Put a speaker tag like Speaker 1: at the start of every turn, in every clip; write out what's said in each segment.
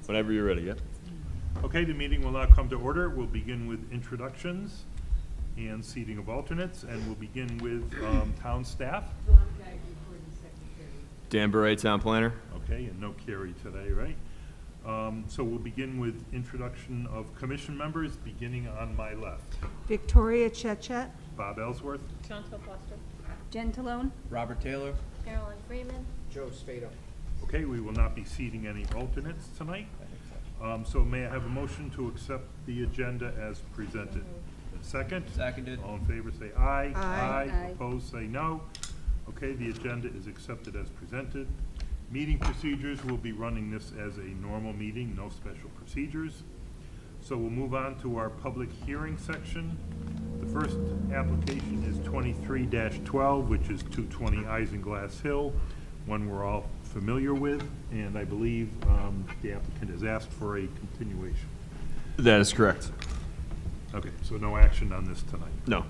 Speaker 1: Whenever you're ready, yeah.
Speaker 2: Okay, the meeting will now come to order. We'll begin with introductions and seating of alternates, and we'll begin with town staff.
Speaker 1: Dan Beret, Town Planner.
Speaker 2: Okay, and no Carrie today, right? So we'll begin with introduction of commission members, beginning on my left.
Speaker 3: Victoria Chechet.
Speaker 2: Bob Ellsworth.
Speaker 4: Chantal Foster.
Speaker 5: Jen Talone.
Speaker 6: Robert Taylor.
Speaker 4: Carolyn Freeman.
Speaker 6: Joe Spada.
Speaker 2: Okay, we will not be seating any alternates tonight. So may I have a motion to accept the agenda as presented? Second?
Speaker 6: Seconded.
Speaker 2: All in favor say aye.
Speaker 3: Aye.
Speaker 5: Aye.
Speaker 2: Opposed say no. Okay, the agenda is accepted as presented. Meeting procedures, we'll be running this as a normal meeting, no special procedures. So we'll move on to our public hearing section. The first application is 23-12, which is 220 Isinglass Hill, one we're all familiar with, and I believe the applicant has asked for a continuation.
Speaker 1: That is correct.
Speaker 2: Okay, so no action on this tonight.
Speaker 1: No.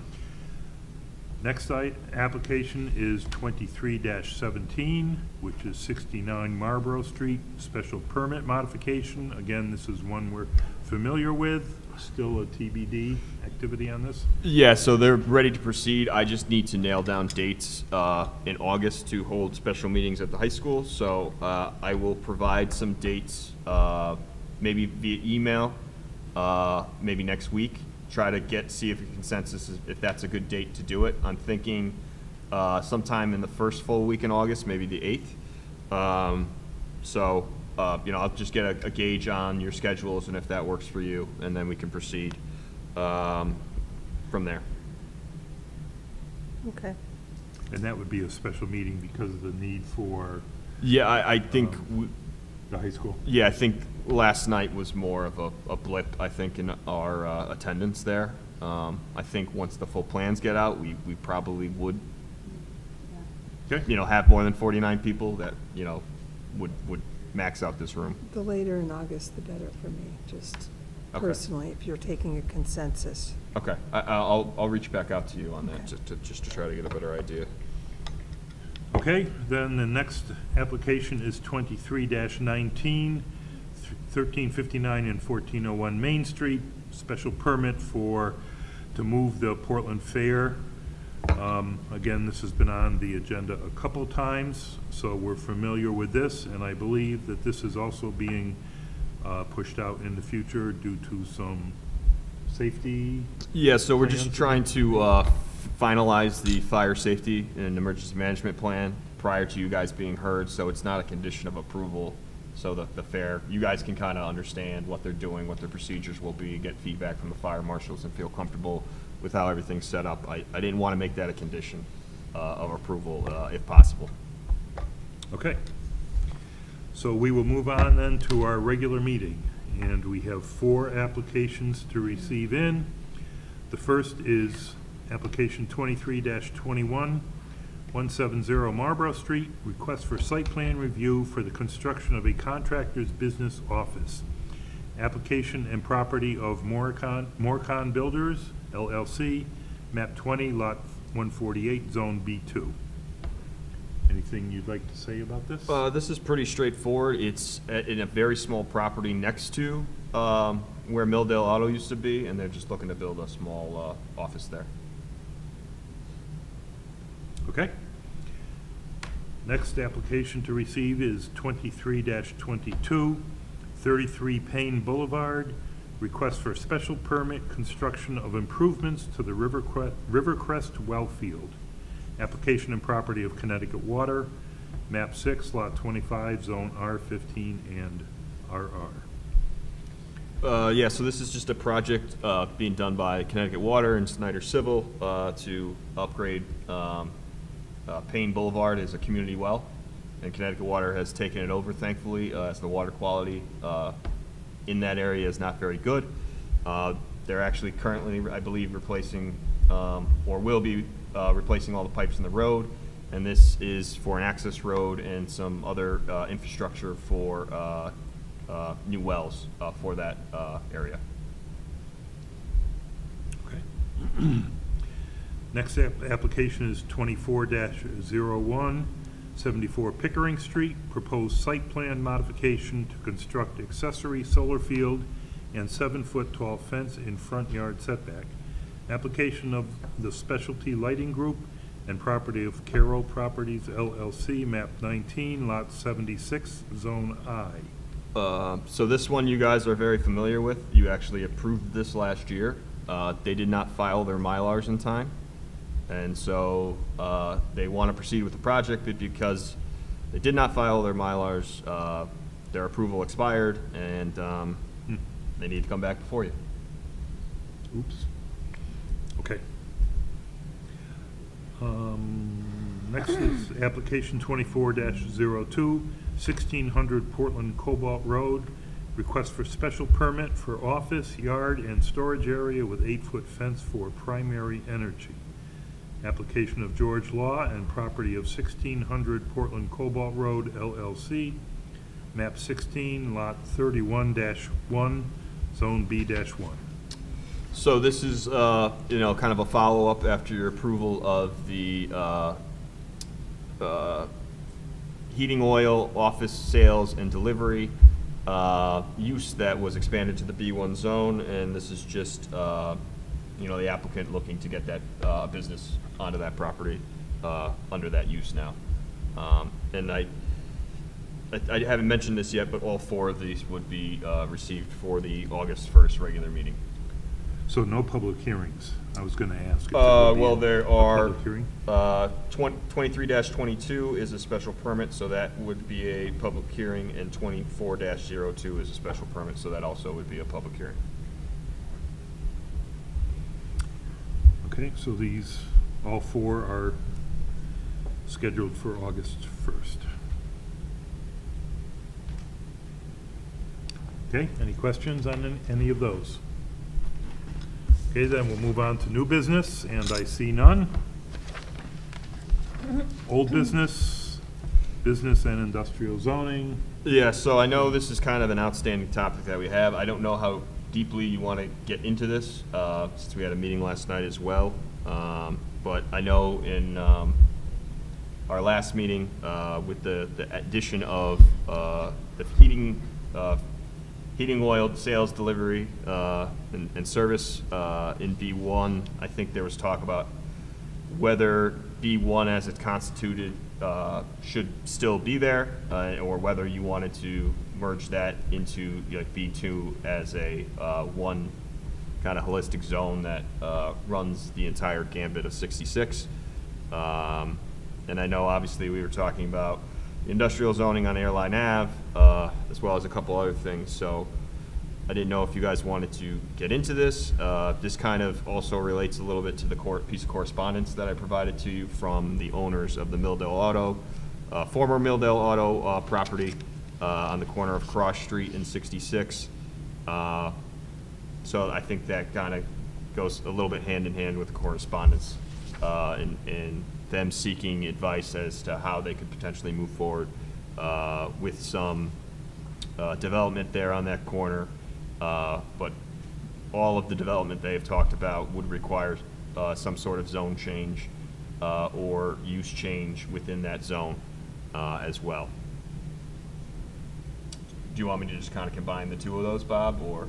Speaker 2: Next application is 23-17, which is 69 Marlborough Street, special permit modification. Again, this is one we're familiar with, still a TBD activity on this.
Speaker 1: Yeah, so they're ready to proceed. I just need to nail down dates in August to hold special meetings at the high school. So I will provide some dates, maybe via email, maybe next week. Try to see if a consensus is, if that's a good date to do it. I'm thinking sometime in the first full week in August, maybe the 8th. I'll just get a gauge on your schedules and if that works for you, and then we can proceed from there.
Speaker 3: Okay.
Speaker 2: And that would be a special meeting because of the need for
Speaker 1: Yeah, I think,
Speaker 2: the high school.
Speaker 1: I think last night was more of a blip, I think, in our attendance there. I think once the full plans get out, we probably would,
Speaker 2: Okay.
Speaker 1: have more than 49 people that, would max out this room.
Speaker 3: The later in August, the better for me, just
Speaker 1: Okay.
Speaker 3: personally, if you're taking a consensus.
Speaker 1: Okay, I'll reach back out to you on that,
Speaker 3: Okay.
Speaker 1: just to try to get a better idea.
Speaker 2: Okay, then the next application is 23-19, 1359 and 1401 Main Street, special permit to move the Portland Fair. Again, this has been on the agenda a couple times, so we're familiar with this, and I believe that this is also being pushed out in the future due to some safety.
Speaker 1: Yeah, so we're just
Speaker 2: plans?
Speaker 1: trying to finalize the fire safety and emergency management plan prior to you guys being heard, so it's not a condition of approval. So the fair, you guys can kind of understand what they're doing, what their procedures will be, get feedback from the fire marshals, and feel comfortable with how everything's set up. I didn't want to make that a condition of approval if possible.
Speaker 2: Okay. So we will move on then to our regular meeting, and we have 4 applications to receive in. The first is application 23-21, 170 Marlborough Street, request for site plan review for the construction of a contractor's business office. Application and property of Morcon Builders, LLC, map 20, lot 148, zone B2. Anything you'd like to say about this?
Speaker 1: This is pretty straightforward. It's in a very small property next to where Milldale Auto used to be, and they're just looking to build a small office there.
Speaker 2: Okay. Next application to receive is 23-22, 33 Payne Boulevard, request for special permit construction of improvements to the Rivercrest well field. Application and property of Connecticut Water, map 6, lot 25, zone R15 and RR.
Speaker 1: Yeah, so this is just a project being done by Connecticut Water and Snyder Civil to upgrade Payne Boulevard as a community well, and Connecticut Water has taken it over, thankfully, as the water quality in that area is not very good. They're actually currently, I believe, replacing or will be replacing all the pipes in the road, and this is for an access road and some other infrastructure for new wells for that area.
Speaker 2: Okay. Next application is 24-01, 74 Pickering Street, proposed site plan modification to construct accessory solar field and 7-foot tall fence in front yard setback. Application of the Specialty Lighting Group and property of Carroll Properties LLC, map 19, lot 76, zone I.
Speaker 1: So this one you guys are very familiar with. You actually approved this last year. They did not file their Mylars in time. And so they want to proceed with the project, but because they did not file their Mylars, their approval expired, and they need to come back before you.
Speaker 2: Oops. Okay. Next is application 24-02, 1600 Portland Cobalt Road. Request for special permit for office, yard, and storage area with 8-foot fence for primary energy. Application of George Law and property of 1600 Portland Cobalt Road LLC, map 16, lot 31-1, zone B-1.
Speaker 1: So this is, you know, kind of a follow-up after your approval of the heating oil, office sales, and delivery use that was expanded to the B1 zone, and this is just, you know, the applicant looking to get that business onto that property under that use now. And I haven't mentioned this yet, but all 4 of these would be received for the August 1st regular meeting.
Speaker 2: So no public hearings, I was gonna ask. if there would be
Speaker 1: Well,
Speaker 2: a
Speaker 1: there are,
Speaker 2: public hearing.
Speaker 1: 23-22 is a special permit, so that would be a public hearing, and 24-02 is a special permit, so that also would be a public hearing.
Speaker 2: Okay, so these, all 4 are scheduled for August 1st. Okay, any questions on any of those? Okay, then we'll move on to new business, and I see none. Old business, business and industrial zoning.
Speaker 1: Yeah, so I know this is kind of an outstanding topic that we have. I don't know how deeply you want to get into this, since we had a meeting last night as well. But I know in our last meeting, with the addition of the heating oil sales, delivery, and service in B1, I think there was talk about whether B1 as it's constituted should still be there, or whether you wanted to merge that into like B2 as a one kind of holistic zone that runs the entire gambit of 66. And I know obviously we were talking about industrial zoning on Airline Ave, as well as a couple other things. So I didn't know if you guys wanted to get into this. This kind of also relates a little bit to the piece of correspondence that I provided to you from the owners of the Milldale Auto, former Milldale Auto property on the corner of Cross Street and 66. So I think that kind of goes a little bit hand in hand with the correspondence, and them seeking advice as to how they could potentially move forward with some development there on that corner. But all of the development they've talked about would require some sort of zone change or use change within that zone as well. Do you want me to just kind of combine the 2 of those, Bob, or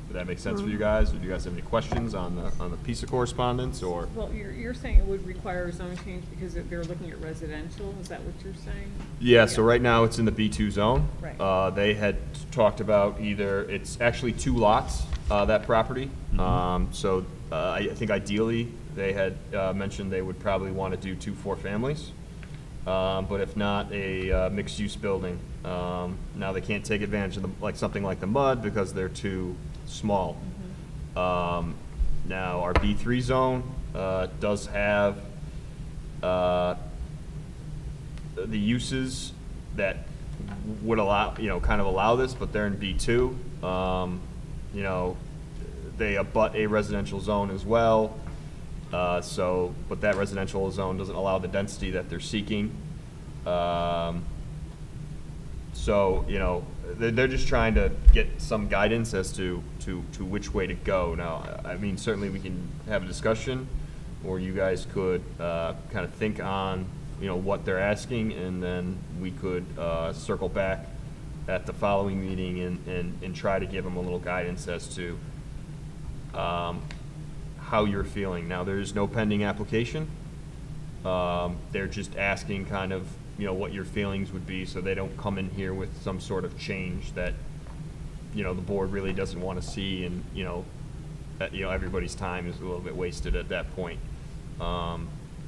Speaker 1: would that make sense for you guys? Or do you guys have any questions on the piece of correspondence, or?
Speaker 5: Well, you're saying it would require a zone change because they're looking at residential, is that what you're saying?
Speaker 1: Yeah, so right now it's in the B2 zone.
Speaker 5: Right.
Speaker 1: They had talked about either, it's actually 2 lots, that property. So I think ideally, they had mentioned they would probably want to do 2 4-families. But if not, a mixed-use building. Now they can't take advantage of something like the MUD because they're too small. Now our B3 zone does have the uses that would allow, kind of allow this, but they're in B2. They abut a residential zone as well. But that residential zone doesn't allow the density that they're seeking. They're just trying to get some guidance as to which way to go. Now, I mean, certainly we can have a discussion, or you guys could kind of think on what they're asking, and then we could circle back at the following meeting and try to give them a little guidance as to how you're feeling. Now, there's no pending application. They're just asking kind of, what your feelings would be, so they don't come in here with some sort of change that, the board really doesn't want to see, and, everybody's time is a little bit wasted at that point.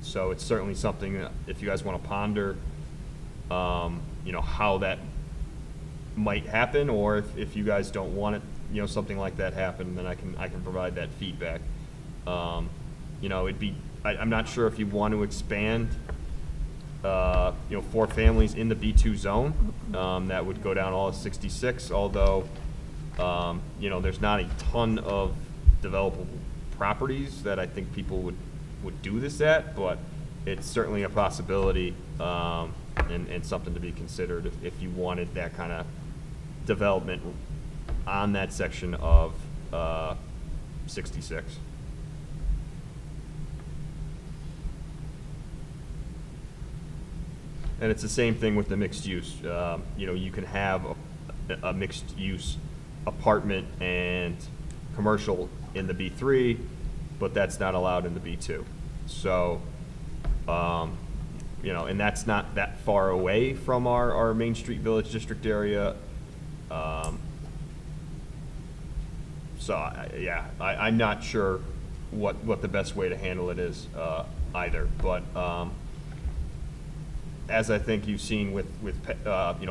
Speaker 1: So it's certainly something that if you guys want to ponder, how that might happen, or if you guys don't want it, something like that happen, then I can provide that feedback. It'd be, I'm not sure if you want to expand, 4 families in the B2 zone. That would go down all of 66, although, there's not a ton of developable properties that I think people would do this at, but it's certainly a possibility, and something to be considered if you wanted that kind of development on that section of 66. And it's the same thing with the mixed use. You can have a mixed use apartment and commercial in the B3, but that's not allowed in the B2. So, and that's not that far away from our Main Street Village District area. I'm not sure what the best way to handle it is either, but as I think you've seen with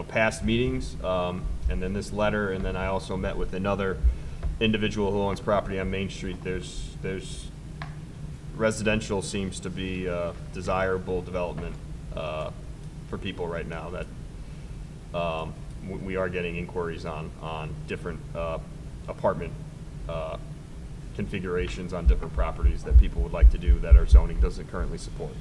Speaker 1: past meetings, and then this letter, and then I also met with another individual who owns property on Main Street. There's residential seems to be a desirable development for people right now. That we are getting inquiries on different apartment configurations on different properties that people would like to do that our zoning doesn't currently support.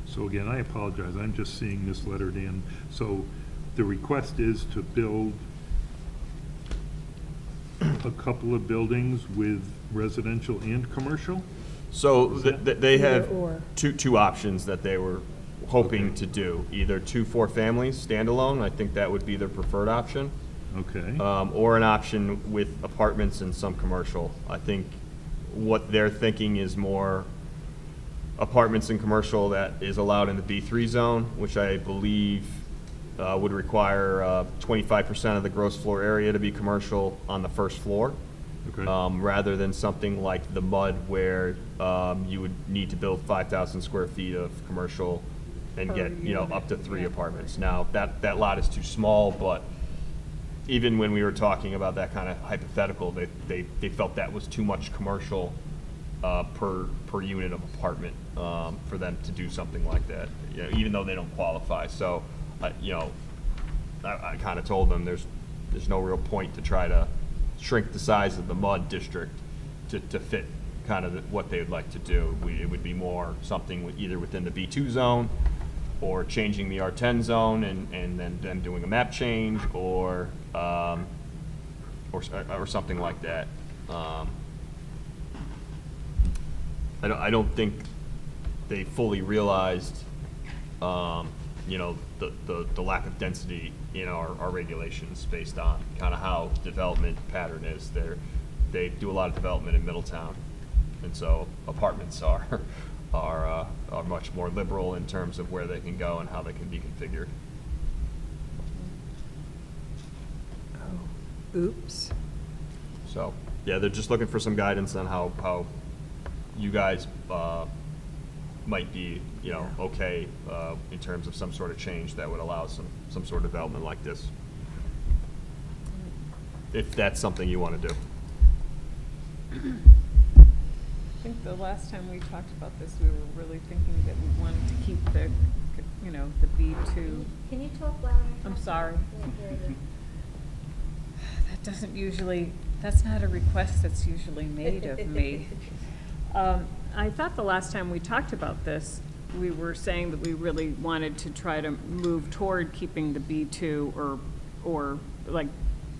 Speaker 2: So again, I apologize, I'm just seeing this letter, Dan. So the request is to build a couple of buildings with residential and commercial?
Speaker 1: So they have
Speaker 3: Either or.
Speaker 1: two options that they were hoping to do. Either 2 4-families standalone, I think that would be their preferred option,
Speaker 2: Okay.
Speaker 1: or an option with apartments and some commercial. I think what they're thinking is more apartments and commercial that is allowed in the B3 zone, which I believe would require 25% of the gross floor area to be commercial on the first floor.
Speaker 2: Okay.
Speaker 1: Rather than something like the MUD where you would need to build 5,000 square feet of commercial and
Speaker 5: Per
Speaker 1: get,
Speaker 5: unit,
Speaker 1: up to 3
Speaker 5: yeah.
Speaker 1: apartments. Now, that lot is too small, but even when we were talking about that kind of hypothetical, they felt that was too much commercial per unit of apartment for them to do something like that, even though they don't qualify. So, I kind of told them there's no real point to try to shrink the size of the MUD district to fit kind of what they would like to do. It would be more something either within the B2 zone or changing the R10 zone and then them doing a map change or something like that. I don't think they fully realized, the lack of density in our regulations based on kind of how development pattern is. They do a lot of development in Middletown, and so apartments are much more liberal in terms of where they can go and how they can be configured.
Speaker 3: Oh, oops.
Speaker 1: So, yeah, they're just looking for some guidance on how you guys might be, okay in terms of some sort of change that would allow some sort of development like this. If that's something you want to do.
Speaker 5: I think the last time we talked about this, we were really thinking that we wanted to keep the B2.
Speaker 4: Can you talk louder?
Speaker 5: I'm sorry.
Speaker 4: Can't hear you.
Speaker 5: That doesn't usually, that's not a request that's usually made of me. I thought the last time we talked about this, we were saying that we really wanted to try to move toward keeping the B2 or or like,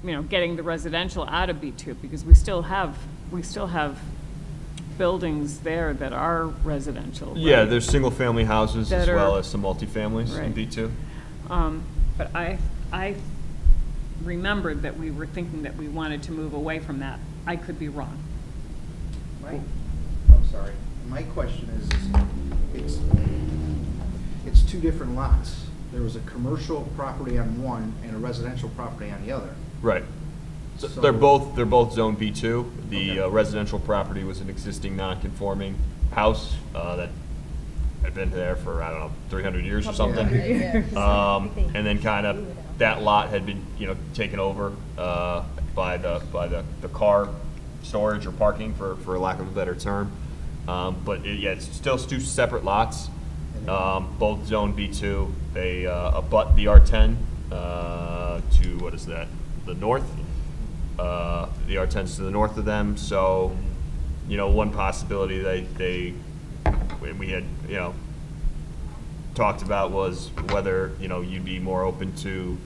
Speaker 5: you know, getting the residential out of B2, because we still have buildings there that are residential,
Speaker 1: Yeah,
Speaker 5: right?
Speaker 1: there's single-family houses
Speaker 5: That
Speaker 1: as well
Speaker 5: are-
Speaker 1: as some multifamilies in
Speaker 5: Right.
Speaker 1: B2.
Speaker 5: But I remembered that we were thinking that we wanted to move away from that. I could be wrong.
Speaker 6: I'm sorry. My question is it's two different lots. There was a commercial property on one and a residential property on the other.
Speaker 1: Right. So
Speaker 6: So-
Speaker 1: they're both Zone B2. The
Speaker 6: Okay.
Speaker 1: residential property was an existing non-conforming house that had been there for, I don't know, 300 years or something. And then kind of, that lot had been, you know, taken over by the car storage or parking, for lack of a better term. But yeah, it's still two separate lots, both Zone B2. They abut the R10 to, what is that, the north? The R10's to the north of them, so, you know, one possibility we had, you know, talked about was whether, you know, you'd be more open to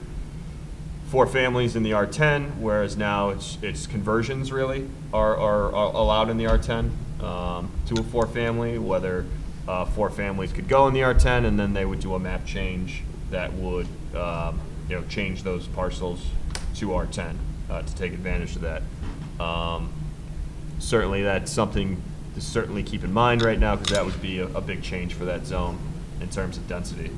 Speaker 1: 4 families in the R10, whereas now it's conversions really are allowed in the R10 to a 4-family, whether 4 families could go in the R10, and then they would do a map change that would, you know, change those parcels to R10 to take advantage of that. Certainly, that's something to certainly keep in mind right now, because that would be a big change for that zone in terms of density.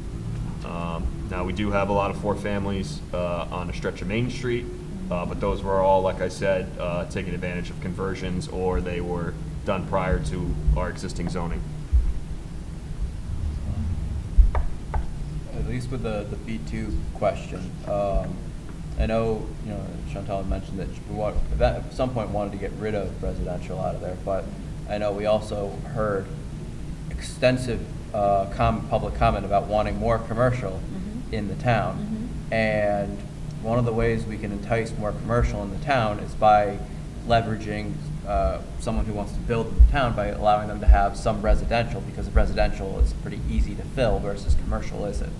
Speaker 1: Now, we do have a lot of 4 families on a stretch of Main Street, but those were all, like I said, taking advantage of conversions, or they were done prior to our existing zoning.
Speaker 7: At least with the B2 question, I know, you know, Chantal had mentioned that at some point wanted to get rid of residential out of there, but I know we also heard extensive public comment about wanting more commercial in the town. And one of the ways we can entice more commercial in the town is by leveraging someone who wants to build in the town by allowing them to have some residential, because residential is pretty easy to fill versus commercial isn't.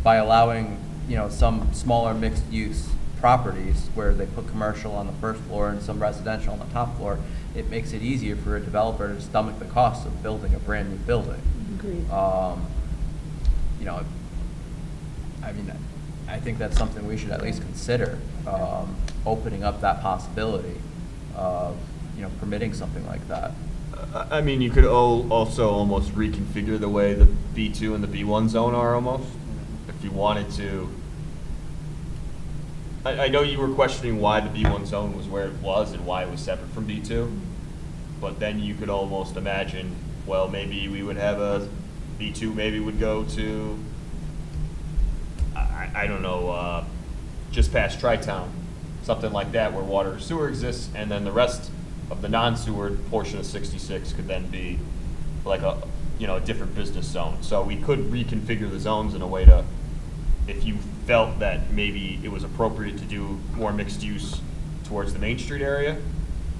Speaker 7: By allowing, you know, some smaller mixed-use properties where they put commercial on the first floor and some residential on the top floor, it makes it easier for a developer to stomach the cost of building a brand-new building.
Speaker 3: Agreed.
Speaker 7: You know, I mean, I think that's something we should at least consider, opening up that possibility of, you know, permitting something like that.
Speaker 1: I mean, you could also almost reconfigure the way the B2 and the B1 zone are almost, if you wanted to. I know you were questioning why the B1 zone was where it was and why it was separate from B2, but then you could almost imagine, well, maybe we would have a B2 maybe would go to, I don't know, just past Tri-Town, something like that, where water or sewer exists, and then the rest of the non-sewer portion of 66 could then be like a, you know, a different business zone. So we could reconfigure the zones in a way to, if you felt that maybe it was appropriate to do more mixed use towards the Main Street area,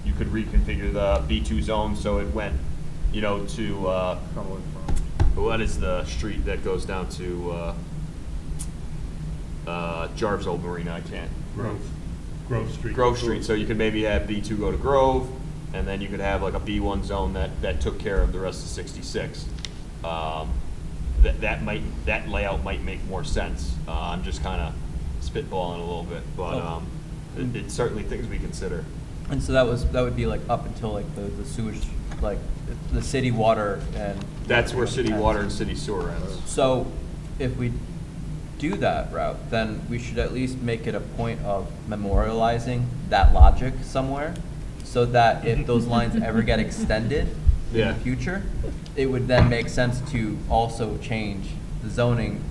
Speaker 1: you could reconfigure the B2 zone so it went, you know, to, what is the street that goes down to Jarvis Old Marina? I can't.
Speaker 2: Grove Street.
Speaker 1: Grove Street, so you could maybe have B2 go to Grove, and then you could have like a B1 zone that took care of the rest of 66. That layout might make more sense. I'm just kind of spitballing a little bit, but it's certainly things we consider.
Speaker 7: And so that would be like up until like the sewage, like the city water and.
Speaker 1: That's where city water and city sewer ends.
Speaker 7: So if we do that route, then we should at least make it a point of memorializing that logic somewhere, so that if those lines ever get extended in
Speaker 1: Yeah.
Speaker 7: the future, it would then make sense to also change the zoning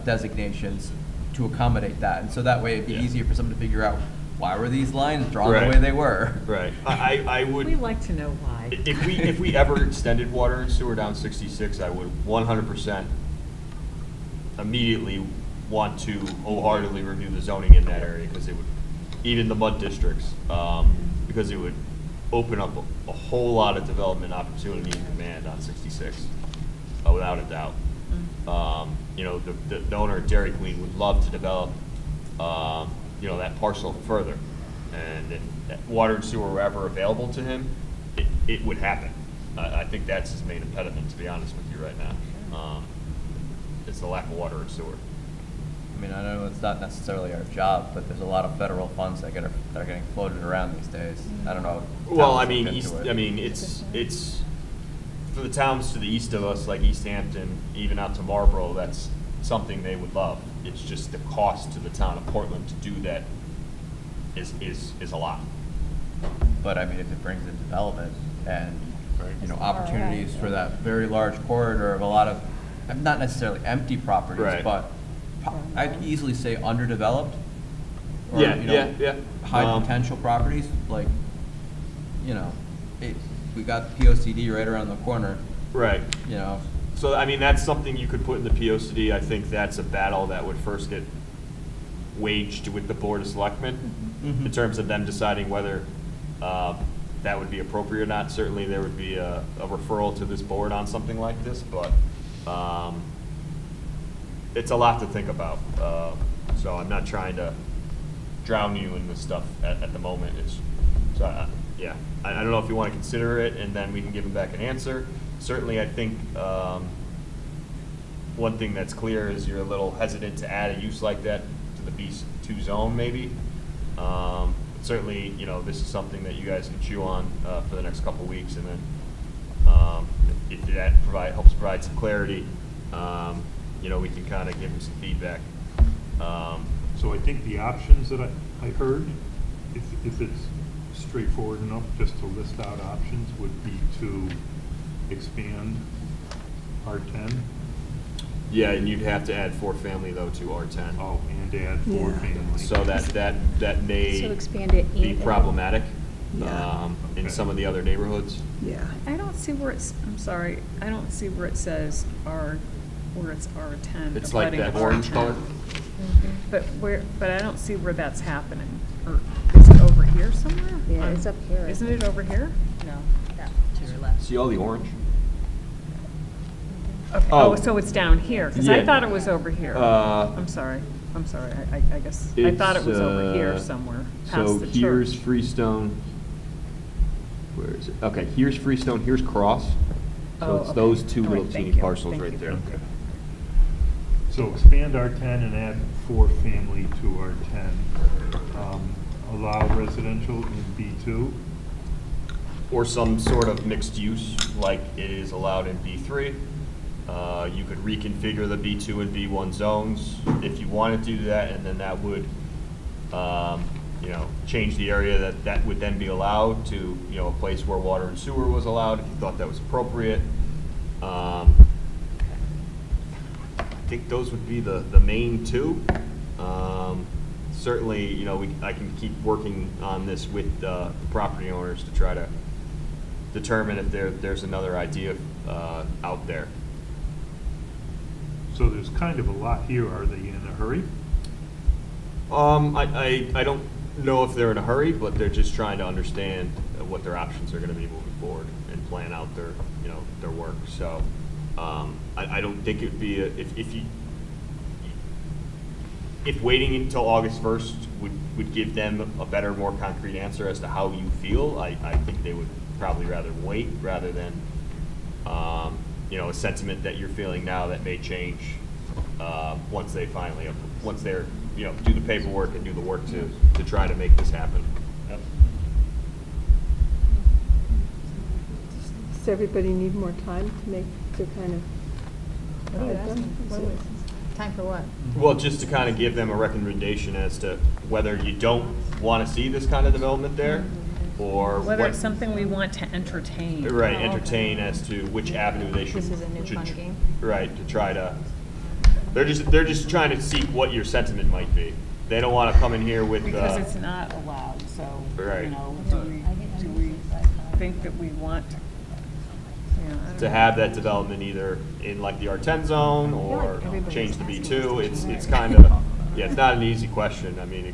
Speaker 7: designations to accommodate that. And so that way it'd be
Speaker 1: Yeah.
Speaker 7: easier for someone to figure out, why were these lines drawn
Speaker 1: Right.
Speaker 7: the way they were?
Speaker 1: Right. I would.
Speaker 5: We like to know why.
Speaker 1: If we ever extended water and sewer down 66, I would 100% immediately want to wholeheartedly review the zoning in that area, because it would, even the mud districts, because it would open up a whole lot of development opportunity and demand on 66, without a doubt. You know, the owner of Dairy Queen would love to develop that parcel further. And if that water and sewer were ever available to him, it would happen. I think that's his main impediment, to be honest with you right now. It's the lack of water and sewer.
Speaker 7: I mean, I know it's not necessarily our job, but there's a lot of federal funds that are getting floated around these days. I don't know. if
Speaker 1: Well,
Speaker 7: towns
Speaker 1: I mean,
Speaker 7: look into it.
Speaker 1: it's for the towns to the east of us, like East Hampton, even out to Marlboro, that's something they would love. It's just the cost to the town of Portland to do that is a lot.
Speaker 7: But I mean, if it brings in development and, opportunities for that very large corridor of a lot of, not necessarily empty properties,
Speaker 1: Right.
Speaker 7: but I'd easily say underdeveloped. Or,
Speaker 1: Yeah, yeah.
Speaker 7: High potential properties, like, we got the POCD right around the corner,
Speaker 1: Right.
Speaker 7: you know.
Speaker 1: So, I mean, that's something you could put in the POCD. I think that's a battle that would first get waged with the Board of Selectmen in terms of them deciding whether that would be appropriate or not. Certainly, there would be a referral to this board on something like this, but it's a lot to think about. So I'm not trying to drown you in this stuff at the moment. I don't know if you want to consider it, and then we can give them back an answer. Certainly, I think one thing that's clear is you're a little hesitant to add a use like that to the B2 zone, maybe. Certainly, this is something that you guys can chew on for the next couple of weeks, and then if that helps provide some clarity, we can kind of give them some feedback.
Speaker 2: So I think the options that I heard, if it's straightforward enough just to list out options, would be to expand R10.
Speaker 1: Yeah, and you'd have to add 4-family though to R10.
Speaker 2: Oh, and add 4
Speaker 3: Yeah.
Speaker 2: family.
Speaker 1: So that may
Speaker 4: So expand it
Speaker 1: be
Speaker 4: and-
Speaker 1: problematic
Speaker 3: Yeah.
Speaker 1: in
Speaker 2: Okay.
Speaker 1: some of the other neighborhoods.
Speaker 3: Yeah.
Speaker 5: I don't see where I'm sorry, I don't see where it says where it's R10.
Speaker 1: It's like
Speaker 5: abutting
Speaker 1: that orange
Speaker 5: R10.
Speaker 1: color.
Speaker 5: But I don't see where that's happening. Or is it over here somewhere?
Speaker 4: Yeah, it's up here, I
Speaker 5: Isn't
Speaker 4: think.
Speaker 5: it over here?
Speaker 4: No, that to your left.
Speaker 1: See all the orange?
Speaker 5: Okay.
Speaker 1: Oh.
Speaker 5: Oh, so it's down here, because I
Speaker 1: Yeah.
Speaker 5: thought it was over here. I'm sorry, I guess, I thought it was over here somewhere, past
Speaker 1: So
Speaker 5: the church.
Speaker 1: here's Freestone. Where is it? Okay, here's Freestone, here's Cross. So
Speaker 5: Oh,
Speaker 1: it's
Speaker 5: okay.
Speaker 1: those two
Speaker 5: All right,
Speaker 1: little
Speaker 5: thank
Speaker 1: teeny
Speaker 5: you,
Speaker 1: parcels
Speaker 5: thank
Speaker 1: right
Speaker 5: you.
Speaker 1: there.
Speaker 2: Okay. So expand R10 and add 4 family to R10. Allow residential in B2.
Speaker 1: Or some sort of mixed use, like it is allowed in B3. You could reconfigure the B2 and B1 zones if you wanted to do that, and then that would, change the area that would then be allowed to, a place where water and sewer was allowed, if you thought that was appropriate. I think those would be the main two. Certainly, I can keep working on this with the property owners to try to determine if there's another idea out there.
Speaker 2: So there's kind of a lot here. Are they in a hurry?
Speaker 1: I don't know if they're in a hurry, but they're just trying to understand what their options are gonna be moving forward and plan out their, their work. So, I don't think it'd be, if waiting until August 1st would give them a better, more concrete answer as to how you feel, I think they would probably rather wait rather than, a sentiment that you're feeling now that may change once they're, do the paperwork and do the work to try to make this happen.
Speaker 3: Does everybody need more time to kind of?
Speaker 4: What are you
Speaker 3: guide them?
Speaker 4: asking?
Speaker 3: Is
Speaker 4: What
Speaker 3: it-
Speaker 4: was- Time for what?
Speaker 1: Well, just to kind of give them a recommendation as to whether you don't want to see this kind of development there, or
Speaker 5: Whether
Speaker 1: what-
Speaker 5: it's something we want to entertain.
Speaker 1: Right,
Speaker 4: Oh, okay.
Speaker 1: entertain as to which avenue they should.
Speaker 4: This is a new
Speaker 1: should
Speaker 4: fun
Speaker 1: tr-
Speaker 4: game?
Speaker 1: Right, to try to, they're just trying to seek what your sentiment might be. They don't want to come in here with,
Speaker 5: Because it's not allowed, so,
Speaker 1: Right.
Speaker 5: do we think that we want, I don't
Speaker 1: to
Speaker 5: know.
Speaker 1: have that development either in like the R10 zone or
Speaker 4: like everybody's
Speaker 1: change the
Speaker 4: asking
Speaker 1: B2.
Speaker 4: this
Speaker 1: It's
Speaker 4: question.
Speaker 1: kind of, yeah, it's not an easy question. I mean,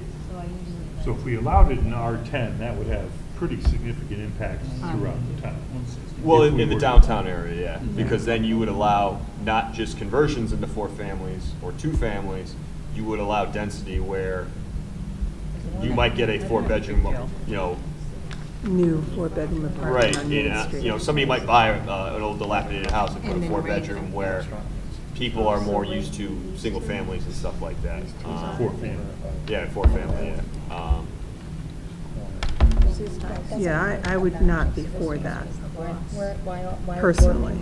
Speaker 2: So if we allowed it in R10, that would have pretty significant impacts throughout the town.
Speaker 1: well,
Speaker 2: If we
Speaker 1: in the
Speaker 2: were-
Speaker 1: downtown area, yeah, because then you would allow not just conversions into 4 families or 2 families, you would allow density where you might get a 4-bedroom, you know,
Speaker 3: New 4-bedroom apartment
Speaker 1: right,
Speaker 3: on Main Street.
Speaker 1: you know, somebody might buy an old dilapidated house and put a 4-bedroom where people are more used to single families and stuff like that.
Speaker 2: Four family.
Speaker 1: Yeah, 4-family, yeah.
Speaker 3: Yeah, I would not be for that.
Speaker 4: Why?
Speaker 3: Personally.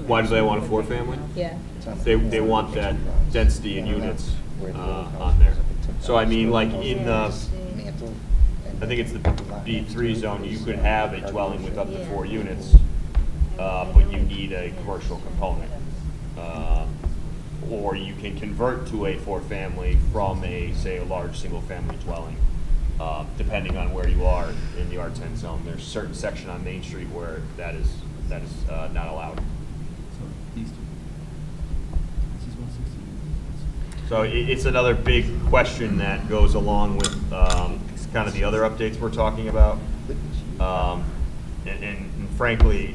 Speaker 1: Why do they want a 4-family?
Speaker 4: Yeah.
Speaker 1: They want that density in units on there. So I mean, like in the, I think it's the B3 zone, you could have a dwelling with up to 4 units, but you need a commercial component. Or you can convert to a 4-family from say, a large single-family dwelling, depending on where you are in the R10 zone. There's a certain section on Main Street where that is not allowed.
Speaker 7: So these two. This is 160.
Speaker 1: So it's another big question that goes along with kind of the other updates we're talking about. And frankly,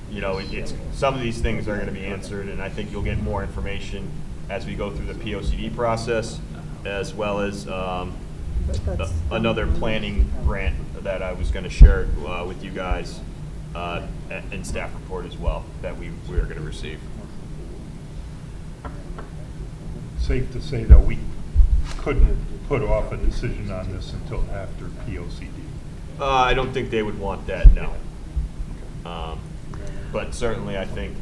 Speaker 1: you know, it's some of these things are going to be answered, and I think you'll get more information as we go through the POCD process, as well as another planning grant that I was going to share with you guys and staff report as well that we are going to receive.
Speaker 2: Safe to say that we couldn't put off a decision on this until after POCD.
Speaker 1: I don't think they would want that, no. But certainly, I think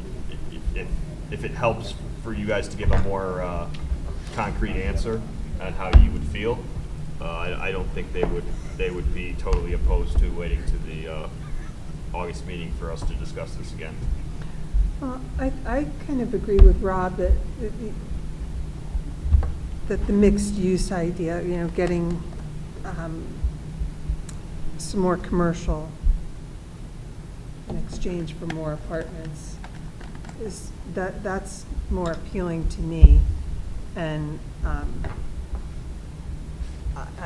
Speaker 1: if it helps for you guys to give a more concrete answer on how you would feel, I don't think they would be totally opposed to waiting to the August meeting for us to discuss this again.
Speaker 3: I kind of agree with Rob that the mixed use idea, you know, getting some more commercial in exchange for more apartments that's more appealing to me. And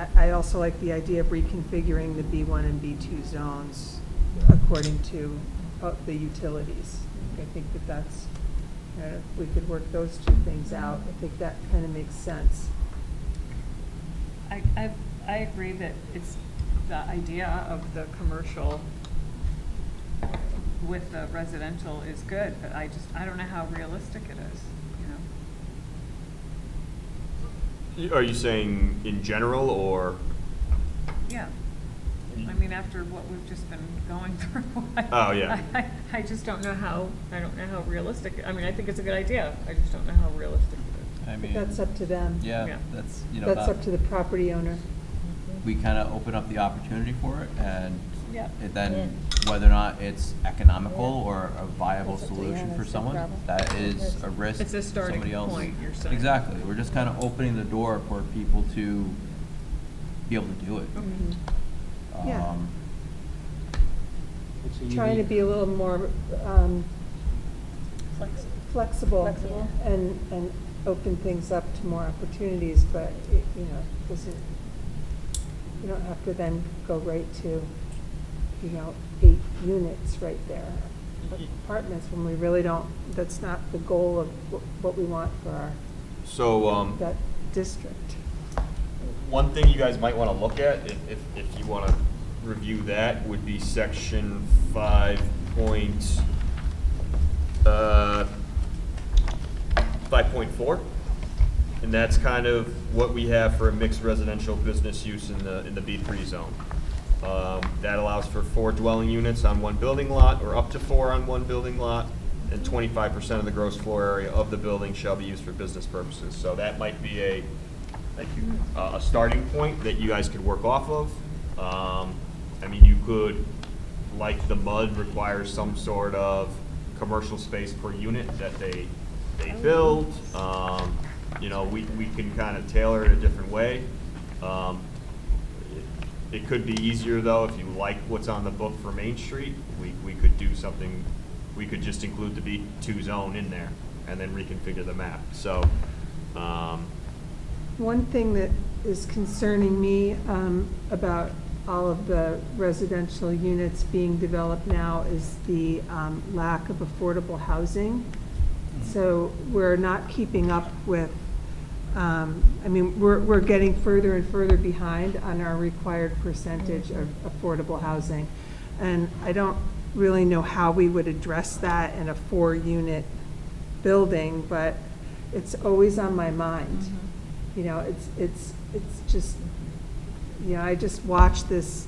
Speaker 3: I also like the idea of reconfiguring the B1 and B2 zones according to the utilities. I think that's, if we could work those two things out, I think that kind of makes sense.
Speaker 5: I agree that it's the idea of the commercial with the residential is good, but I don't know how realistic it is, you know?
Speaker 1: Are you saying in general, or?
Speaker 5: Yeah. I mean, after what we've just been going through.
Speaker 1: Oh, yeah.
Speaker 5: I just don't know how realistic, I mean, I think it's a good idea. I just don't know how realistic it
Speaker 7: I
Speaker 3: But
Speaker 7: mean,
Speaker 3: that's up to them.
Speaker 7: yeah,
Speaker 5: Yeah.
Speaker 7: that's, you know,
Speaker 3: That's up to the property owner.
Speaker 7: we kind of open up the opportunity for it, and
Speaker 5: Yeah.
Speaker 7: then whether or not it's economical or a viable
Speaker 4: That's up to the
Speaker 7: solution
Speaker 4: owner,
Speaker 7: for
Speaker 4: it's their
Speaker 7: someone,
Speaker 4: problem.
Speaker 7: that is a risk
Speaker 5: It's a starting
Speaker 7: somebody else.
Speaker 5: point, you're saying.
Speaker 7: Exactly, we're just kind of opening the door for people to be able to do it.
Speaker 3: Yeah.
Speaker 7: Um,
Speaker 3: Trying to be a little more flexible and open things up to more opportunities, but it, you know, you don't have to then go right to, 8 units right there. Apartments, when we really don't, that's not the goal of what we want for our,
Speaker 1: So,
Speaker 3: that district.
Speaker 1: one thing you guys might want to look at, if you want to review that, would be section 5.4. And that's kind of what we have for a mixed residential business use in the B3 zone. That allows for 4 dwelling units on one building lot, or up to 4 on one building lot, and 25% of the gross floor area of the building shall be used for business purposes. So that might be a starting point that you guys could work off of. I mean, you could, like the MUD requires some sort of commercial space per unit that they build. We can kind of tailor it a different way. It could be easier, though, if you like what's on the book for Main Street. We could do something, we could just include the B2 zone in there and then reconfigure the map. So,
Speaker 3: One thing that is concerning me about all of the residential units being developed now is the lack of affordable housing. So we're not keeping up with I mean, we're getting further and further behind on our required percentage of affordable housing. And I don't really know how we would address that in a 4-unit building, but it's always on my mind. You know, it's just, you know, I just watch this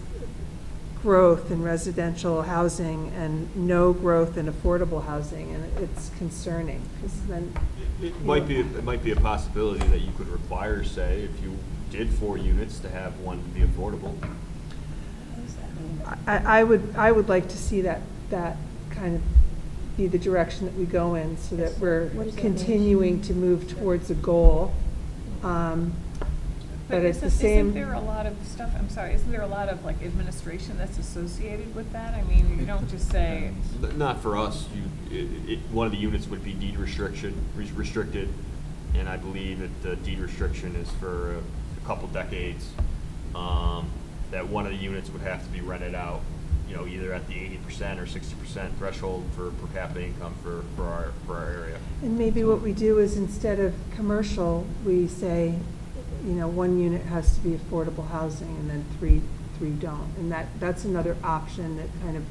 Speaker 3: growth in residential housing and no growth in affordable housing, and it's concerning, because then.
Speaker 1: It might be a possibility that you could require, say, if you did 4 units, to have one be affordable.
Speaker 3: I would like to see that kind of be the direction that we go in, so that we're
Speaker 4: What does that
Speaker 3: continuing to move towards a goal. But at the same.
Speaker 5: Isn't there a lot of stuff, I'm sorry, isn't there a lot of like administration that's associated with that? I mean, you don't just say,
Speaker 1: Not for us. One of the units would be deed restricted, and I believe that the deed restriction is for a couple decades. That one of the units would have to be rented out, you know, either at the 80% or 60% threshold for per capita income for our area.
Speaker 3: And maybe what we do is, instead of commercial, we say, you know, 1 unit has to be affordable housing, and then three don't. And that's another option that kind of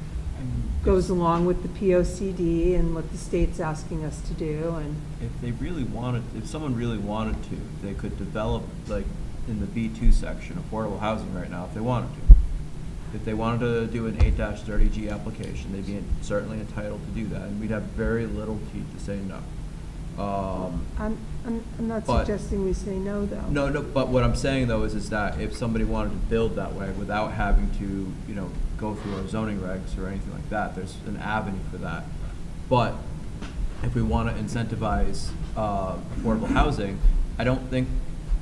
Speaker 3: goes along with the POCD and what the state's asking us to do. And
Speaker 7: If they really wanted, if someone really wanted to, they could develop, like, in the B2 section, affordable housing right now, if they wanted to. If they wanted to do an 8-30G application, they'd be certainly entitled to do that, and we'd have very little teeth to say no.
Speaker 3: I'm not
Speaker 7: But-
Speaker 3: suggesting we say no, though.
Speaker 7: No, but what I'm saying though is that if somebody wanted to build that way without having to, you know, go through our zoning regs or anything like that, there's an avenue for that. But if we want to incentivize affordable housing, I don't think,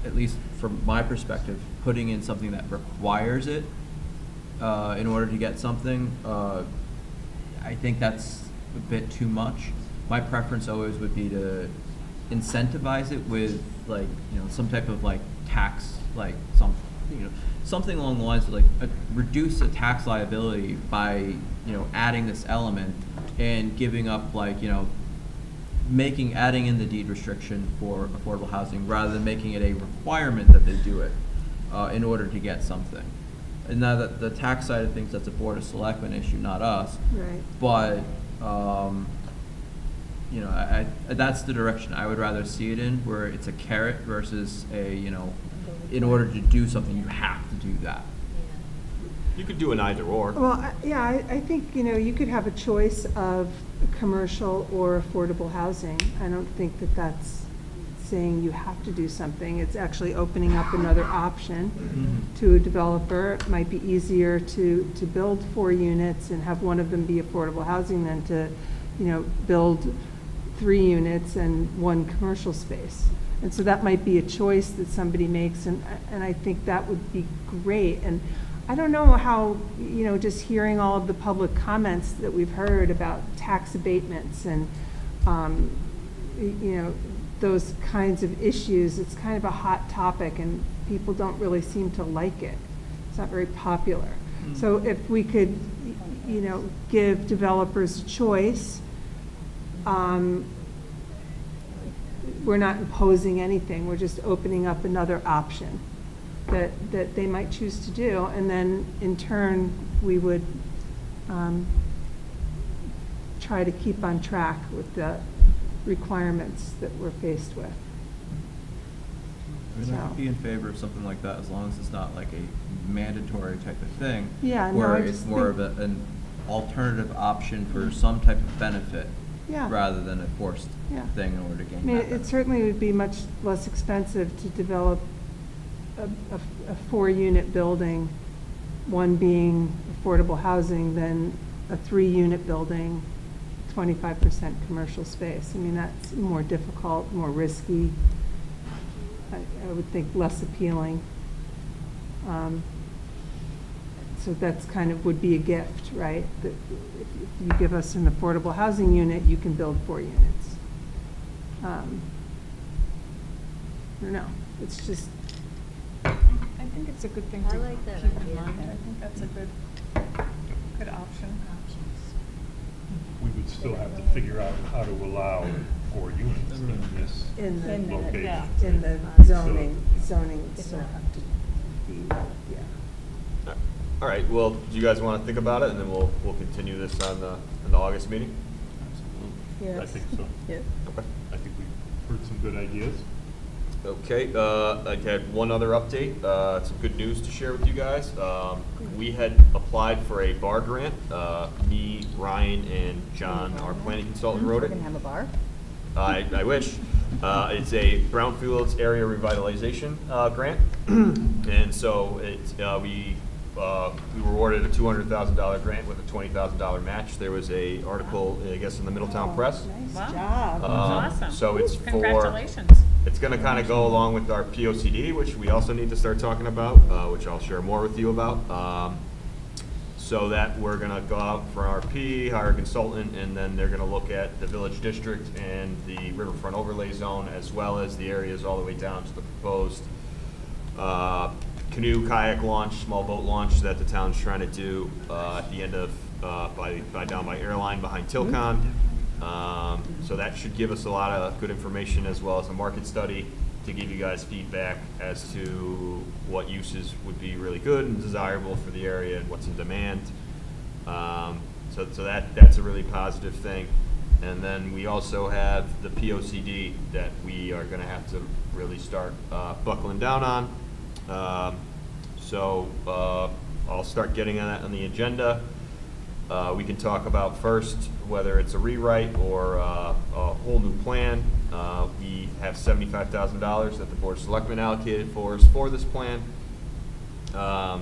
Speaker 7: at least from my perspective, putting in something that requires it in order to get something, I think that's a bit too much. My preference always would be to incentivize it with, like, you know, some type of like tax, like something along the lines of like reduce the tax liability by, you know, adding this element and giving up, like, you know, adding in the deed restriction for affordable housing rather than making it a requirement that they do it in order to get something. And now that the tax side of things, that's a Board of Selectmen issue, not us.
Speaker 3: Right.
Speaker 7: But you know, I that's the direction I would rather see it in, where it's a carrot versus a, you know, in order to do something, you have to do that.
Speaker 1: You could do an either or.
Speaker 3: Well, yeah, I think, you know, you could have a choice of commercial or affordable housing. I don't think that that's saying you have to do something. It's actually opening up another option to a developer. It might be easier to build 4 units and have one of them be affordable housing than to, you know, build 3 units and 1 commercial space. And so that might be a choice that somebody makes, and I think that would be great. And I don't know how, you know, just hearing all of the public comments that we've heard about tax abatements and, you know, those kinds of issues, it's kind of a hot topic, and people don't really seem to like it. It's not very popular. So if we could, you know, give developers a choice, we're not imposing anything, we're just opening up another option that they might choose to do, and then in turn, we would try to keep on track with the requirements that we're faced with.
Speaker 7: I mean, I
Speaker 3: So-
Speaker 7: could be in favor of something like that as long as it's not like a mandatory type of thing.
Speaker 3: Yeah, no,
Speaker 7: where
Speaker 3: I
Speaker 7: it's
Speaker 3: just
Speaker 7: more
Speaker 3: think-
Speaker 7: of an alternative option for some type of benefit
Speaker 3: Yeah.
Speaker 7: rather than a forced
Speaker 3: Yeah.
Speaker 7: thing in order to gain
Speaker 3: I mean,
Speaker 7: that
Speaker 3: it
Speaker 7: benefit.
Speaker 3: certainly would be much less expensive to develop a 4-unit building, one being affordable housing, than a 3-unit building, 25% commercial space. I mean, that's more difficult, more risky, I would think less appealing. So that's kind of would be a gift, right? That if you give us an affordable housing unit, you can build 4 units. I don't know, it's just,
Speaker 5: I think it's a good thing
Speaker 4: I
Speaker 5: to
Speaker 4: like that
Speaker 5: keep in
Speaker 4: idea.
Speaker 5: mind. I think that's a good option.
Speaker 2: We would still have to figure out how to allow 4 units in this
Speaker 3: In the,
Speaker 5: In the-
Speaker 2: location.
Speaker 5: yeah.
Speaker 3: in the zoning would
Speaker 4: It's
Speaker 3: still
Speaker 4: not.
Speaker 3: have to be, yeah.
Speaker 1: All right, well, do you guys want to think about it, and then we'll continue this on the August meeting?
Speaker 7: Absolutely.
Speaker 2: I think so.
Speaker 3: Yeah.
Speaker 1: Okay.
Speaker 2: I think we've heard some good ideas.
Speaker 1: Okay, I had one other update, some good news to share with you guys. We had applied for a bar grant. Me, Ryan, and John, our planning consultant, wrote
Speaker 4: We're
Speaker 1: it.
Speaker 4: gonna have a bar?
Speaker 1: I wish. It's a brownfields area revitalization grant, and so we were awarded a $200,000 grant with a $20,000 match. There was a article, I guess, in the Middletown Press.
Speaker 5: Wow.
Speaker 3: Nice job.
Speaker 5: That's awesome.
Speaker 1: So it's
Speaker 5: Congratulations.
Speaker 1: It's going to kind of go along with our POCD, which we also need to start talking about, which I'll share more with you about. So that we're going to go out for an RFP, hire a consultant, and then they're going to look at the village district and the riverfront overlay zone, as well as the areas all the way down to the proposed canoe, kayak launch, small boat launch that the town's trying to do at the end of, down by Airline behind Tilcon. So that should give us a lot of good information, as well as a market study to give you guys feedback as to what uses would be really good and desirable for the area and what's in demand. So that's a really positive thing. And then we also have the POCD that we are going to have to really start buckling down on. So I'll start getting that on the agenda. We can talk about first whether it's a rewrite or a whole new plan. We have $75,000 that the Board of Selectmen allocated for us for this plan. I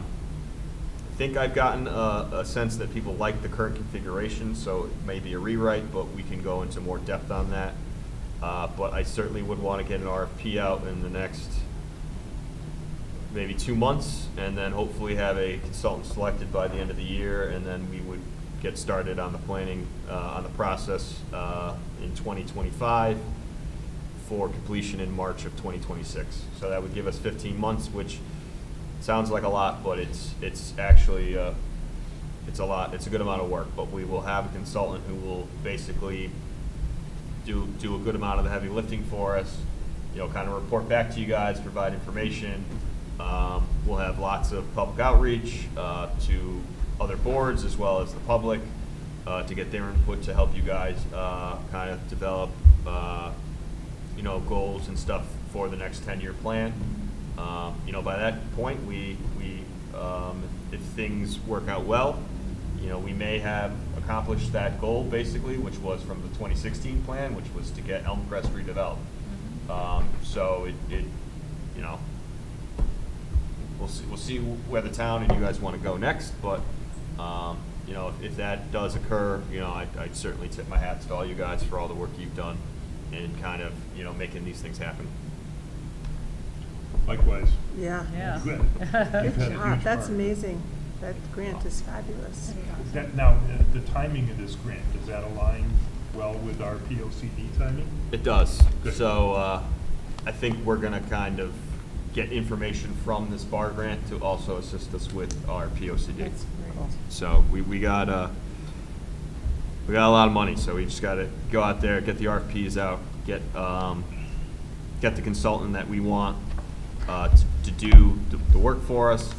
Speaker 1: think I've gotten a sense that people like the current configuration, so it may be a rewrite, but we can go into more depth on that. But I certainly would want to get an RFP out in the next maybe 2 months, and then hopefully have a consultant selected by the end of the year, and then we would get started on the planning, on the process in 2025 for completion in March of 2026. So that would give us 15 months, which sounds like a lot, but it's actually it's a lot. It's a good amount of work. But we will have a consultant who will basically do a good amount of the heavy lifting for us. You know, kind of report back to you guys, provide information. We'll have lots of public outreach to other boards as well as the public to get their input to help you guys kind of develop you know, goals and stuff for the next 10-year plan. You know, by that point, we if things work out well, you know, we may have accomplished that goal basically, which was from the 2016 plan, which was to get Elm Crest redeveloped. So it you know, we'll see where the town and you guys want to go next, but you know, if that does occur, you know, I'd certainly tip my hats to all you guys for all the work you've done in kind of, you know, making these things happen.
Speaker 2: Likewise.
Speaker 3: Yeah.
Speaker 5: Yeah.
Speaker 2: Good.
Speaker 3: Good
Speaker 2: You've had a
Speaker 3: job.
Speaker 2: huge
Speaker 3: That's
Speaker 2: part.
Speaker 3: amazing. That grant is fabulous.
Speaker 2: Now, the timing of this grant, does that align well with our POCD timing?
Speaker 1: It does.
Speaker 2: Good.
Speaker 1: So I think we're going to kind of get information from this bar grant to also assist us with our POCD.
Speaker 5: That's great.
Speaker 1: So we got a lot of money, so we just got to go out there, get the RFPs out, get the consultant that we want to do the work for us,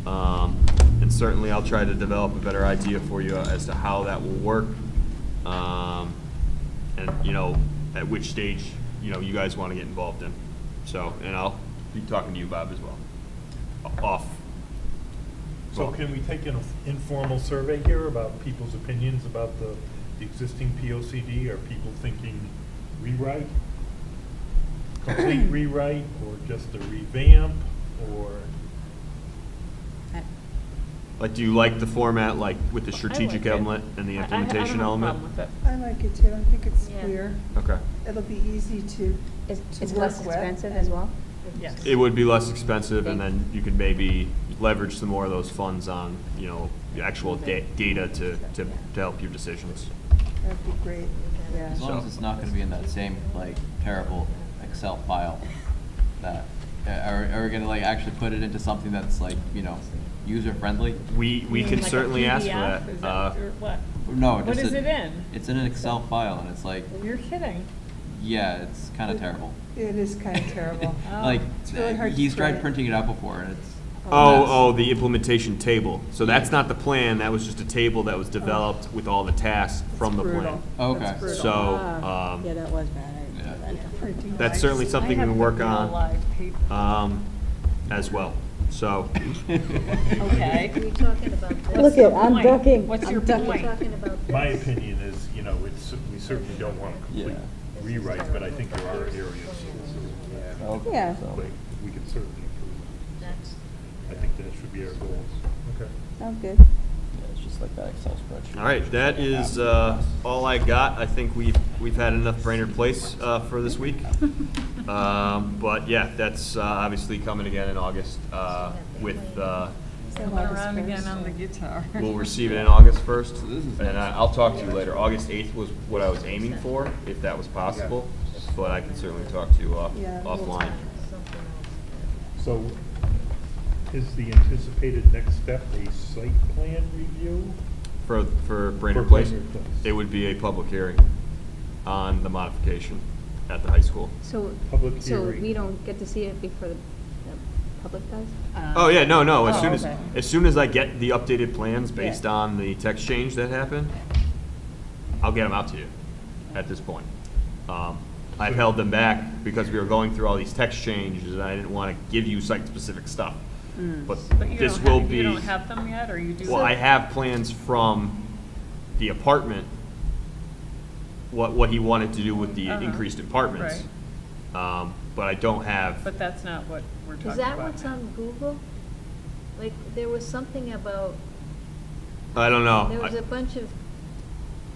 Speaker 1: and certainly I'll try to develop a better idea for you as to how that will work, and you know, at which stage, you know, you guys want to get involved in. So, and I'll be talking to you, Bob, as well.
Speaker 2: So can we take an informal survey here about people's opinions about the existing POCD? Are people thinking rewrite, complete rewrite, or just a revamp, or?
Speaker 1: Like, do you like the format, like with the strategic
Speaker 5: I like it.
Speaker 1: element and the implementation
Speaker 5: I
Speaker 1: element?
Speaker 5: don't have a problem with
Speaker 3: I like it too. I think it's
Speaker 4: Yeah.
Speaker 3: clear.
Speaker 1: Okay.
Speaker 3: It'll be easy to
Speaker 4: It's
Speaker 3: work
Speaker 4: less
Speaker 3: with
Speaker 4: expensive
Speaker 3: and-
Speaker 4: as well?
Speaker 5: it. Yes.
Speaker 1: It would be less expensive, and then you could maybe leverage some more of those funds on, you know, the actual data to help your decisions.
Speaker 3: That'd be great. Yeah.
Speaker 7: As long as it's not gonna be in that same, like, terrible Excel file that, are we gonna, like, actually put it into something that's, like, you know, user-friendly?
Speaker 1: We can
Speaker 5: Like a
Speaker 1: certainly ask for
Speaker 5: PDF? Is
Speaker 1: that.
Speaker 5: or what?
Speaker 7: No,
Speaker 5: What
Speaker 7: just
Speaker 5: is it in?
Speaker 7: It's in an Excel file, and it's like,
Speaker 5: You're kidding.
Speaker 7: Yeah, it's kind of terrible.
Speaker 3: It is kind of terrible.
Speaker 7: Like,
Speaker 3: It's really hard to
Speaker 7: he's tried
Speaker 3: print.
Speaker 7: printing it out before, and it's.
Speaker 1: Oh, the implementation table. So that's not the plan, that was just a table that was developed with all the tasks from the plan.
Speaker 3: Brutal.
Speaker 7: Okay.
Speaker 3: That's brutal.
Speaker 1: So,
Speaker 4: Yeah, that was bad.
Speaker 7: Yeah.
Speaker 3: Printing
Speaker 1: that's
Speaker 3: lines.
Speaker 1: certainly something we can work on,
Speaker 5: on.
Speaker 1: as well. So,
Speaker 5: Okay.
Speaker 4: Are you talking about this?
Speaker 5: What's the point? What's your
Speaker 4: Are you
Speaker 5: point?
Speaker 4: talking about this?
Speaker 2: My opinion is, you know, it's, we certainly don't want a complete
Speaker 7: Yeah.
Speaker 2: rewrite, but I think there are areas
Speaker 7: Okay,
Speaker 4: Yeah.
Speaker 7: so-
Speaker 2: like we can certainly improve.
Speaker 4: That's,
Speaker 2: I think that should be our goals. Okay.
Speaker 4: sounds good.
Speaker 7: Yeah, it's just like that Excel spreadsheet.
Speaker 1: all right, that is all I got. I think we've had enough Brainerd Place for this week. But yeah, that's obviously coming again in August with,
Speaker 5: Coming around again on the guitar.
Speaker 1: we'll receive it in August 1st.
Speaker 7: So this is
Speaker 1: And
Speaker 7: nice.
Speaker 1: I'll talk to you later. August 8th was what I was aiming for, if that was possible. But I can certainly talk to you
Speaker 3: Yeah, we'll
Speaker 1: offline.
Speaker 4: Something else.
Speaker 2: So is the anticipated next step a site plan review?
Speaker 1: For Brainerd
Speaker 2: For
Speaker 1: Place,
Speaker 2: Brainerd Place.
Speaker 1: it would be a public hearing on the modification at the high school.
Speaker 4: So,
Speaker 2: Public
Speaker 4: so
Speaker 2: hearing.
Speaker 4: we don't get to see it before the public does?
Speaker 1: Oh, yeah, no,
Speaker 5: Oh, okay.
Speaker 1: as soon as I get the updated plans based on the text change that happened, I'll get them out to you at this point. I've held them back because we were going through all these text changes and I didn't want to give you site-specific stuff. But
Speaker 5: But you
Speaker 1: this
Speaker 5: don't
Speaker 1: will
Speaker 5: have,
Speaker 1: be.
Speaker 5: you don't have them yet, or you do?
Speaker 1: Well, I have plans from the apartment, what he wanted to do with the
Speaker 5: Uh-huh.
Speaker 1: increased apartments. But I don't have,
Speaker 5: But that's not what we're talking
Speaker 4: Is
Speaker 5: about.
Speaker 4: that what's on Google? Like, there was something about,
Speaker 1: I don't know.
Speaker 4: there was a bunch of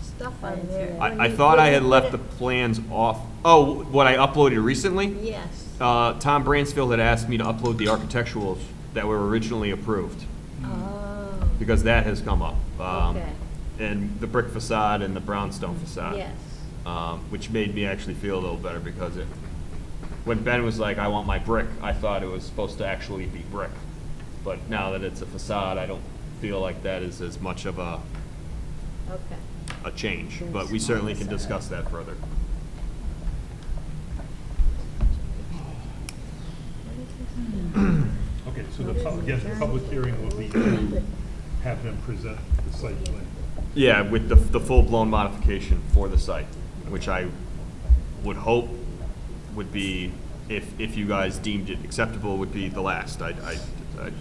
Speaker 4: stuff on there.
Speaker 1: I thought I had left the plans off. Oh, what I uploaded recently?
Speaker 4: Yes.
Speaker 1: Tom Bransfield had asked me to upload the architecturals that were originally approved,
Speaker 4: Oh,
Speaker 1: because that has come up.
Speaker 4: okay.
Speaker 1: And the brick facade and the brownstone facade.
Speaker 4: Yes.
Speaker 1: Which made me actually feel a little better because when Ben was like, I want my brick, I thought it was supposed to actually be brick. But now that it's a facade, I don't feel like that is as much of a
Speaker 4: Okay.
Speaker 1: change. But we certainly can discuss that further.
Speaker 2: Okay, so again, the public hearing will be to have them present the site plan.
Speaker 1: Yeah, with the full-blown modification for the site, which I would hope would be, if you guys deemed it acceptable, would be the last. I would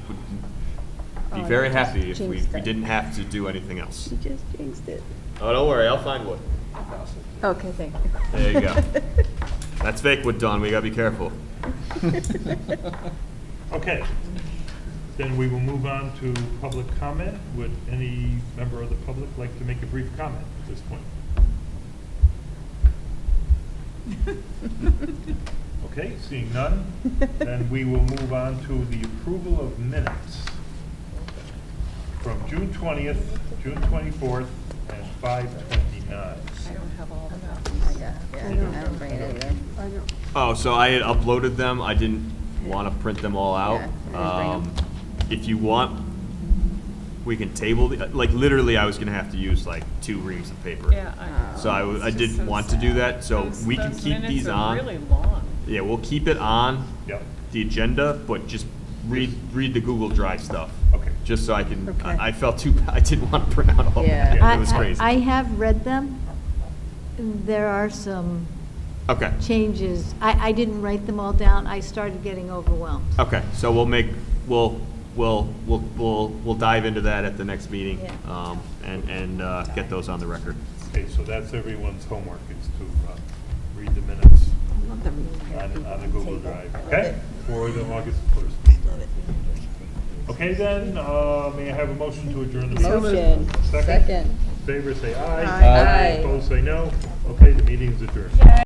Speaker 1: be very happy if we didn't have to do anything else.
Speaker 4: You just jinxed it.
Speaker 1: Oh, don't worry, I'll find wood.
Speaker 4: Okay, thank you.
Speaker 1: There you go. That's fake wood, Dawn, we gotta be careful.
Speaker 2: Okay, then we will move on to public comment. Would any member of the public like to make a brief comment at this point? Okay, seeing none, then we will move on to the approval of minutes from June 20th, June 24th, and 5/29.
Speaker 5: I don't have all of that.
Speaker 4: I don't bring it either.
Speaker 3: I don't,
Speaker 1: Oh, so I had uploaded them, I didn't wanna print them all out.
Speaker 4: Yeah, I didn't bring
Speaker 1: If you want, we can table, like, literally, I was gonna have to use like 2 reams of paper.
Speaker 5: Yeah.
Speaker 1: So I
Speaker 5: it's just
Speaker 1: didn't
Speaker 5: so
Speaker 1: want to do
Speaker 5: sad.
Speaker 1: that, so
Speaker 5: Those-
Speaker 1: we can
Speaker 5: those
Speaker 1: keep
Speaker 5: minutes
Speaker 1: these
Speaker 5: are
Speaker 1: on.
Speaker 5: really long.
Speaker 1: Yeah, we'll keep it on
Speaker 2: Yep,
Speaker 1: the agenda, but just read the Google Drive stuff.
Speaker 2: okay.
Speaker 1: Just so I can,
Speaker 3: Okay.
Speaker 1: I felt too, I didn't want to print out all of
Speaker 4: Yeah.
Speaker 1: it.
Speaker 2: Yeah,
Speaker 1: It was crazy.
Speaker 8: I have read them. There are some
Speaker 1: Okay,
Speaker 8: changes. I didn't write them all down. I started getting overwhelmed.
Speaker 1: okay, so we'll dive into that at the next meeting,
Speaker 4: Yeah.
Speaker 1: and get those on the record.
Speaker 2: Okay, so that's everyone's homework, is to read the minutes on the Google Drive, okay? For the August 1st meeting. Okay, then, may I have a motion to adjourn the meeting?
Speaker 4: Motion.
Speaker 2: Second?
Speaker 4: Second.
Speaker 2: In favor, say aye.
Speaker 4: Aye. Aye.
Speaker 2: Opposed, say no. Okay, the meeting is adjourned.